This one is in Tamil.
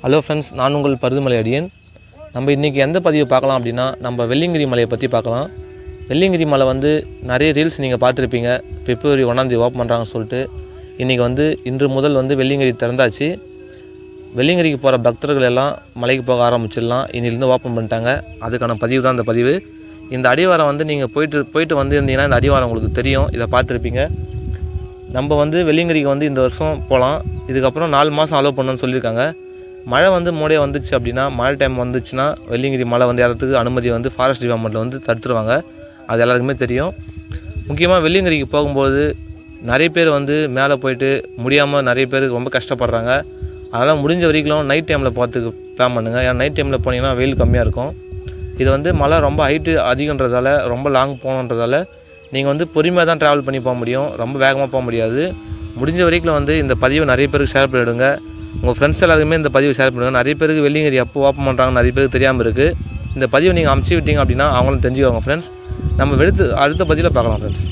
ஹலோ ஃப்ரெண்ட்ஸ், நான் உங்கள் பருதுமலை அடியன். நம்ம இன்றைக்கி எந்த பதிவு பார்க்கலாம் அப்படின்னா, நம்ம வெள்ளியங்கிரி மலையை பற்றி பார்க்கலாம். வெள்ளியங்கிரி மலை நிறைய ரீல்ஸ் நீங்கள் பார்த்துருப்பீங்க. பிப்ரவரி 1 ஓப்பன் பண்ணுறாங்கன்னு சொல்லிட்டு. இன்றைக்கி இன்று முதல் வெள்ளியங்கிரி திறந்தாச்சு. வெள்ளியங்கிரிக்கு போகிற பக்தர்கள் எல்லாம் மலைக்கு போக ஆரம்பிச்சிடலாம். இன்னிலேருந்து ஓப்பன் பண்ணிட்டாங்க. அதுக்கான பதிவு தான் இந்த பதிவு. இந்த அடிவாரம் நீங்கள் போயிட்டு இருந்தீங்கன்னா இந்த அடிவாரம் உங்களுக்கு தெரியும். இதை பார்த்துருப்பீங்க. நம்ம வெள்ளியங்கிரிக்கு இந்த வருஷம் போகலாம். இதுக்கப்புறம் 4 மாதம் அலோவ் பண்ணணும்னு சொல்லியிருக்காங்க. மழை மோடியே வந்துச்சு அப்படின்னா, மழை டைம் வந்துச்சுன்னா வெள்ளியங்கிரி மலை ஏறத்துக்கு அனுமதி ஃபாரஸ்ட் டிபார்ட்மெண்ட்டில் தடுத்துருவாங்க. அது எல்லாருக்குமே தெரியும். முக்கியமாக வெள்ளியங்கிரிக்கு போகும்போது நிறைய பேர் மேலே போயிட்டு முடியாமல் நிறைய பேர் ரொம்ப கஷ்டப்படுறாங்க. அதனால் முடிஞ்ச வரைக்கும் நைட் டைமில் போகிறதுக்கு பிளான் பண்ணுங்கள். ஏன்னா நைட் டைமில் போனீங்கன்னா வெயில் கம்மியாக இருக்கும். இது மலை ரொம்ப ஹைட்டு அதிகன்றதால, ரொம்ப லாங் போகணுன்றதால நீங்கள் பொறுமையாக தான் ட்ராவல் பண்ணி போக முடியும். ரொம்ப வேகமாக போக முடியாது. முடிஞ்ச வரைக்கும் இந்த பதிவை நிறைய பேருக்கு ஷேர் பண்ணிவிடுங்க. உங்கள் ஃப்ரெண்ட்ஸ் எல்லாருக்குமே இந்த பதிவு ஷேர் பண்ணுங்கள். நிறைய பேருக்கு வெள்ளியங்கிரி எப்போ ஓப்பன் பண்ணுறாங்க நிறைய பேருக்கு தெரியாமல் இருக்குது. இந்த பதிவை நீங்கள் அமுச்சு விட்டீங்க அப்படின்னா அவங்களும் தெரிஞ்சுக்குவாங்க ஃப்ரெண்ட்ஸ். நம்ம அடுத்த பதிவில் பார்க்கலாம் ஃப்ரெண்ட்ஸ்.